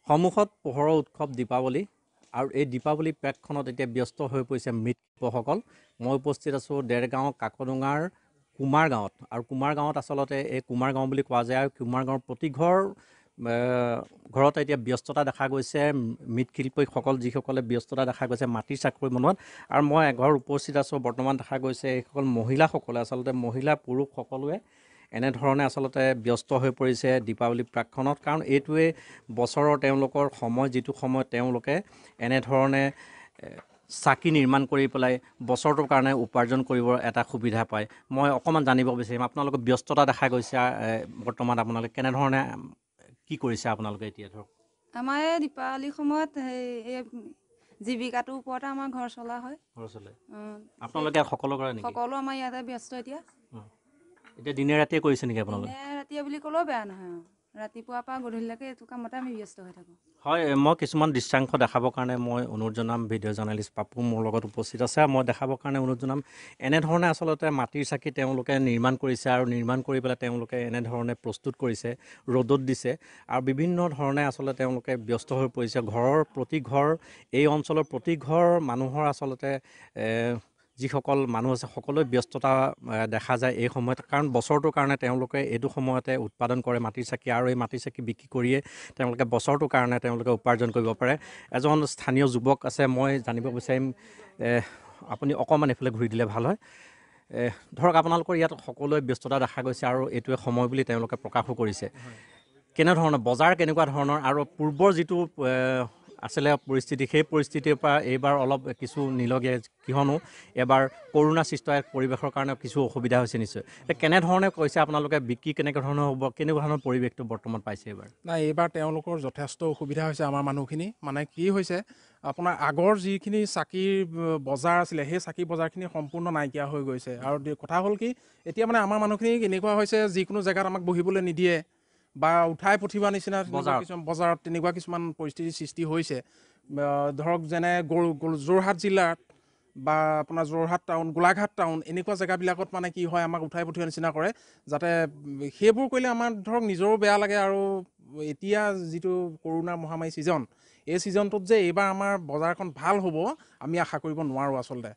সন্মুখত পোহৰৰ উৎসৱ দীপাৱলী আৰু এই দীপাৱলী পেকখনত এতিয়া ব্যস্ত হৈ পৰিছে মৃৎশিল্পসকল। মই উপস্থিত আছোঁ দেৰগাঁও কাকডোঙাৰ কুমাৰ গাঁৱত আৰু কুমাৰ গাঁৱত আচলতে এই কুমাৰ গাঁও বুলি কোৱা যায় আৰু কুমাৰ গাঁৱৰ প্ৰতি ঘৰতে এতিয়া ব্যস্ততা দেখা গৈছে মৃৎশিল্পীসকল যিসকলে ব্যস্ততা দেখা গৈছে মাটিৰ চাকৰি বনোৱাত। আৰু মই এঘৰ উপস্থিত আছোঁ বৰ্তমান দেখা গৈছে এইসকল মহিলাসকলে আচলতে মহিলা পুৰুষ সকলোৱে এনেধৰণে আচলতে ব্যস্ত হৈ পৰিছে দীপাৱলী প্ৰাকখনত, কাৰণ এইটোৱে বছৰৰ তেওঁলোকৰ সময়, যিটো সময়ত তেওঁলোকে এনেধৰণে চাকি নিৰ্মাণ কৰি পেলাই বছৰটোৰ কাৰণে উপাৰ্জন কৰিবৰ এটা সুবিধা পায়। মই অকণমান জানিব বিচাৰিম, আপোনালোকৰ ব্যস্ততা দেখা গৈছে বৰ্তমান আপোনালোকে কেনেধৰণে কি কৰিছে আপোনালোকে এতিয়া ধৰক? আমাৰ এই দীপাৱলীৰ সময়ত এই জীৱিকাটোৰ ওপৰতে আমাৰ ঘৰ চলা হয়। ঘৰ চলে আপোনালোকে সকলো কৰে নেকি? সকলো আমাৰ ইয়াতে ব্যস্ত এতিয়া। এতিয়া দিনে ৰাতিয়ে কৰিছে নেকি আপোনালোকে? দিনে ৰাতিয়ে বুলি ক'লেও বেয়া নহয় ৰাতিপুৱাৰ পৰা গধূলিলৈকে এইটো কামতে আমি ব্যস্ত হৈ থাকোঁ। হয়, মই কিছুমান দৃশ্যাংশ দেখাবৰ কাৰণে মই অনুৰোধ জনাম। ভিডিঅ' জাৰ্ণালিষ্ট পাপু মোৰ লগত উপস্থিত আছে। মই দেখাবৰ কাৰণে অনুৰোধ জনাম। এনেধৰণে আচলতে মাটিৰ চাকি তেওঁলোকে নিৰ্মাণ কৰিছে আৰু নিৰ্মাণ কৰি পেলাই তেওঁলোকে এনেধৰণে প্ৰস্তুত কৰিছে, ৰ'দত দিছে আৰু বিভিন্ন ধৰণে আচলতে তেওঁলোকে ব্যস্ত হৈ পৰিছে। ঘৰৰ প্ৰতি ঘৰ, এই অঞ্চলৰ প্ৰতি ঘৰ মানুহৰ আচলতে যিসকল মানুহ আছে সকলোৱে ব্যস্ততা দেখা যায় এই সময়ত, কাৰণ বছৰটোৰ কাৰণে তেওঁলোকে এইটো সময়তে উৎপাদন কৰে মাটিৰ চাকি আৰু এই মাটিৰ চাকি বিক্ৰী কৰিয়ে তেওঁলোকে বছৰটোৰ কাৰণে তেওঁলোকে উপাৰ্জন কৰিব পাৰে। এজন স্থানীয় যুৱক আছে, মই জানিব বিচাৰিম আপুনি অকণমান এইফালে ঘূৰি দিলে ভাল হয়। ধৰক আপোনালোকৰ ইয়াত সকলোৱে ব্যস্ততা দেখা গৈছে আৰু এইটোৱে সময় বুলি তেওঁলোকে প্ৰকাশো কৰিছে। কেনেধৰণৰ বজাৰ কেনেকুৱা ধৰণৰ আৰু পূৰ্বৰ যিটো আছিলে পৰিস্থিতি, সেই পৰিস্থিতিৰ পৰা এইবাৰ অলপ কিছু নিলগে, কিয়নো এবাৰ কৰোণা সৃষ্ট এক পৰিৱেশৰ কাৰণে কিছু অসুবিধা হৈছে নিশ্চয়। কেনেধৰণে কৈছে আপোনালোকে বিক্ৰী কেনেকুৱা ধৰণৰ হ'ব, কেনেকুৱা ধৰণৰ পৰিৱেশটো বৰ্তমান পাইছে এইবাৰ? নাই, এইবাৰ তেওঁলোকৰ যথেষ্ট অসুবিধা হৈছে আমাৰ মানুহখিনি। মানে কি হৈছে, আপোনাৰ আগৰ যিখিনি চাকিৰ বজাৰ আছিলে সেই চাকি বজাৰখিনি সম্পূৰ্ণ নাইকিয়া হৈ গৈছে। আৰু কথা হ'ল কি, এতিয়া মানে আমাৰ মানুহখিনি এনেকুৱা হৈছে যিকোনো জেগাত আমাক বহিবলৈ নিদিয়ে বা উঠাই পঠিওৱা নিচিনা কিছুমান বজাৰত তেনেকুৱা কিছুমান পৰিস্থিতিৰ সৃষ্টি হৈছে। ধৰক যেনে যোৰহাট জিলাত বা আপোনাৰ যোৰহাট টাউন, গোলাঘাট টাউন এনেকুৱা জেগাবিলাকত মানে কি হয়, আমাক উঠাই পঠিওৱা নিচিনা কৰে। যাতে সেইবোৰ কৰিলে আমাৰ ধৰক নিজৰো বেয়া লাগে। আৰু এতিয়া যিটো কৰোণা মহামাৰী ছিজন, এই ছিজনটোত যে এইবাৰ আমাৰ বজাৰখন ভাল হ'ব আমি আশা কৰিব নোৱাৰোঁ আচলতে।